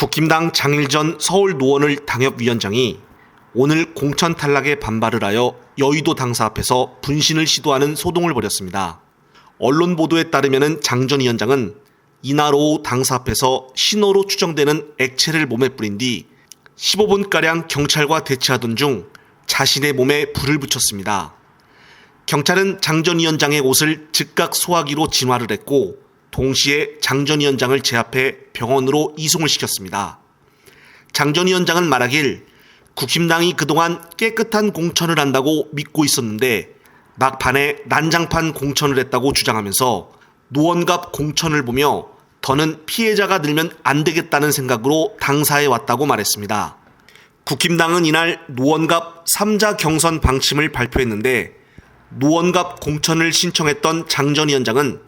국힘당 장일전 서울노원을 당협위원장이 오늘 공천 탈락에 반발을 하여 여의도 당사 앞에서 분신을 시도하는 소동을 벌였습니다. 언론 보도에 따르면 장 전 위원장은 이날 오후 당사 앞에서 신호로 추정되는 액체를 몸에 뿌린 뒤 15분가량 경찰과 대치하던 중 자신의 몸에 불을 붙였습니다. 경찰은 장 전 위원장의 옷을 즉각 소화기로 진화를 했고 동시에 장 전 위원장을 제압해 병원으로 이송을 시켰습니다. 장 전 위원장은 말하길 국힘당이 그동안 깨끗한 공천을 한다고 믿고 있었는데 막판에 난장판 공천을 했다고 주장하면서 노원갑 공천을 보며 더는 피해자가 늘면 안 되겠다는 생각으로 당사에 왔다고 말했습니다. 국힘당은 이날 노원갑 3자 경선 방침을 발표했는데 노원갑 공천을 신청했던 장 전 위원장은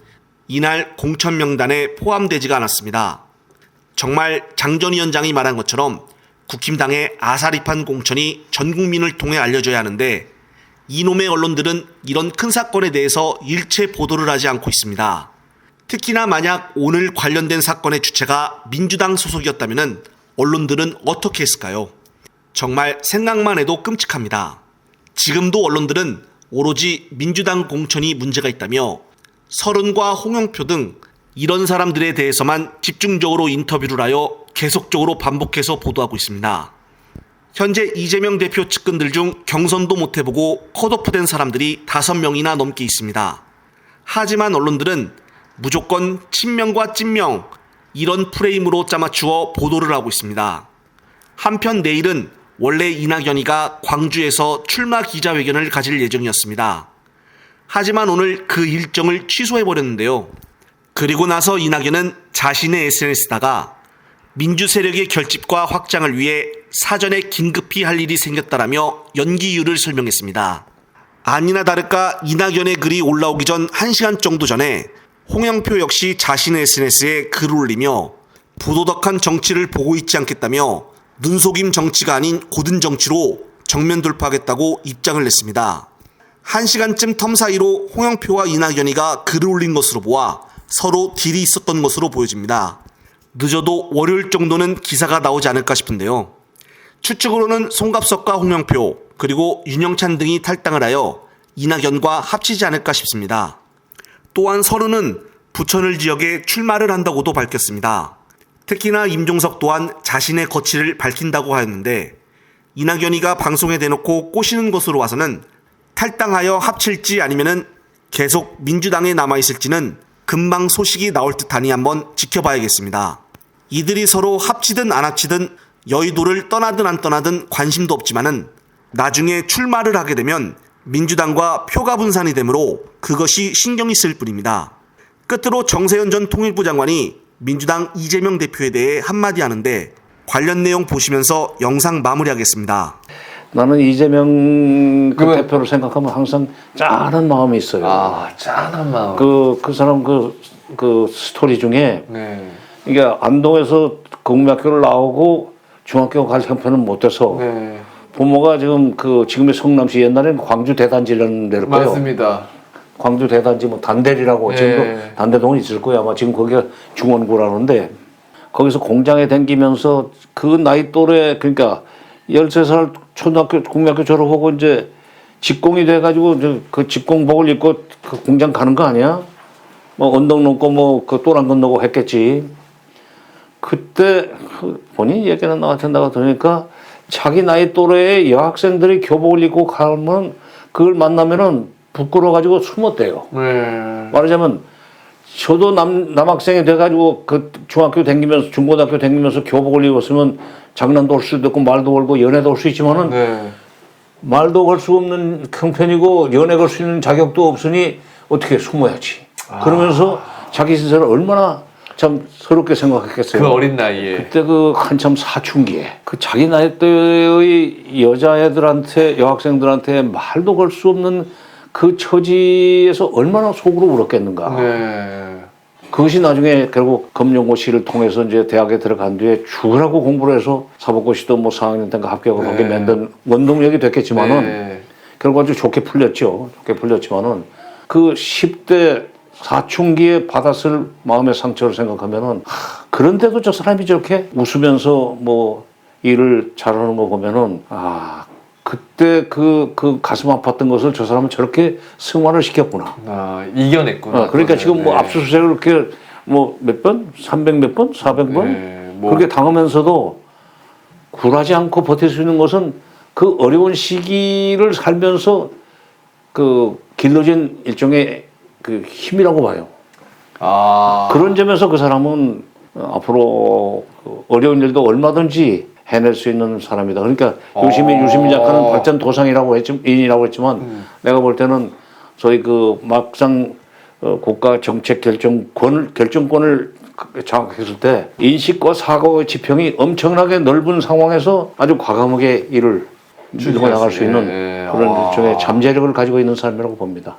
이날 공천 명단에 포함되지가 않았습니다. 정말 장 전 위원장이 말한 것처럼 국힘당의 아사리판 공천이 전 국민을 통해 알려져야 하는데 이놈의 언론들은 이런 큰 사건에 대해서 일체 보도를 하지 않고 있습니다. 특히나 만약 오늘 관련된 사건의 주체가 민주당 소속이었다면 언론들은 어떻게 했을까요? 정말 생각만 해도 끔찍합니다. 지금도 언론들은 오로지 민주당 공천이 문제가 있다며 서른과 홍영표 등 이런 사람들에 대해서만 집중적으로 인터뷰를 하여 계속적으로 반복해서 보도하고 있습니다. 현재 이재명 대표 측근들 중 경선도 못 해보고 컷오프된 사람들이 5명이나 넘게 있습니다. 하지만 언론들은 무조건 친명과 찐명 이런 프레임으로 짜맞추어 보도를 하고 있습니다. 한편 내일은 원래 이낙연이가 광주에서 출마 기자회견을 가질 예정이었습니다. 하지만 오늘 그 일정을 취소해버렸는데요. 그리고 나서 이낙연은 자신의 SNS에다가 민주 세력의 결집과 확장을 위해 사전에 긴급히 할 일이 생겼다라며 연기 이유를 설명했습니다. 아니나 다를까 이낙연의 글이 올라오기 전 1시간 정도 전에 홍영표 역시 자신의 SNS에 글을 올리며 부도덕한 정치를 보고 있지 않겠다며 눈속임 정치가 아닌 고든 정치로 정면 돌파하겠다고 입장을 냈습니다. 1시간쯤 텀 사이로 홍영표와 이낙연이가 글을 올린 것으로 보아 서로 딜이 있었던 것으로 보여집니다. 늦어도 월요일 정도는 기사가 나오지 않을까 싶은데요. 추측으로는 송갑석과 홍영표 그리고 윤영찬 등이 탈당을 하여 이낙연과 합치지 않을까 싶습니다. 또한 서른은 부천을 지역에 출마를 한다고도 밝혔습니다. 특히나 임종석 또한 자신의 거취를 밝힌다고 하였는데 이낙연이가 방송에 대놓고 꼬시는 것으로 와서는 탈당하여 합칠지 아니면은 계속 민주당에 남아있을지는 금방 소식이 나올 듯하니 한번 지켜봐야겠습니다. 이들이 서로 합치든 안 합치든 여의도를 떠나든 안 떠나든 관심도 없지만은 나중에 출마를 하게 되면 민주당과 표가 분산이 되므로 그것이 신경이 쓰일 뿐입니다. 끝으로 정세현 전 통일부 장관이 민주당 이재명 대표에 대해 한마디 하는데 관련 내용 보시면서 영상 마무리하겠습니다. 나는 이재명 그 대표를 생각하면 항상 짠한 마음이 있어요. 아, 짠한 마음. 그 사람 그 스토리 중에 네. 이게 안동에서 국민학교를 나오고 중학교 갈 형편은 못 돼서 네. 부모가 지금의 성남시 옛날에는 광주 대단지라는 데를 거예요. 맞습니다. 광주 대단지 뭐 단대리라고 지금도 네. 단대동은 있을 거야. 아마 지금 거기가 중원구라는데 거기서 공장에 다니면서 그 나이 또래 그러니까 13살 초등학교 국민학교 졸업하고 이제 직공이 돼가지고 그 직공복을 입고 그 공장 가는 거 아니야? 뭐 언덕 넘고 뭐 그 또랑 건너고 했겠지. 그때 본인 얘기는 나한테 나가 들으니까 자기 나이 또래의 여학생들이 교복을 입고 가면 그걸 만나면은 부끄러워가지고 숨었대요. 말하자면 저도 남학생이 돼가지고 그 중학교 다니면서 중고등학교 다니면서 교복을 입었으면 장난도 할 수도 있고 말도 걸고 연애도 할 수 있지만은 네. 말도 걸 수 없는 형편이고 연애 걸 수 있는 자격도 없으니 어떻게 숨어야지. 그러면서 자기 스스로 얼마나 참 서럽게 생각했겠어요. 그 어린 나이에. 그때 그 한참 사춘기에 그 자기 나이 때의 여자애들한테 여학생들한테 말도 걸 수 없는 그 처지에서 얼마나 속으로 울었겠는가. 네. 그것이 나중에 결국 검정고시를 통해서 이제 대학에 들어간 뒤에 죽으라고 공부를 해서 사법고시도 뭐 4학년 때인가 합격을 하게 만든 원동력이 됐겠지만은 결국 아주 좋게 풀렸죠. 좋게 풀렸지만은 그 10대 사춘기에 받았을 마음의 상처를 생각하면은 그런데도 저 사람이 저렇게 웃으면서 뭐 일을 잘하는 거 보면은 그때 그 가슴 아팠던 것을 저 사람은 저렇게 승화를 시켰구나. 이겨냈구나. 그러니까 지금 뭐 네. 압수수색을 이렇게 뭐 몇 번? 300 몇 번? 400번? 네, 뭐. 그렇게 당하면서도 굴하지 않고 버틸 수 있는 것은 그 어려운 시기를 살면서 그 길러진 일종의 그 힘이라고 봐요. 그런 점에서 그 사람은 앞으로 그 어려운 일도 얼마든지 해낼 수 있는 사람이다. 그러니까 유시민 작가는 발전 도상이라고 했지만 내가 볼 때는 소위 그 막상 국가 정책 결정권을 장악했을 때 인식과 사고의 지평이 엄청나게 넓은 상황에서 아주 과감하게 일을 밀고 나갈 수 있는 그런 일종의 잠재력을 가지고 있는 사람이라고 봅니다.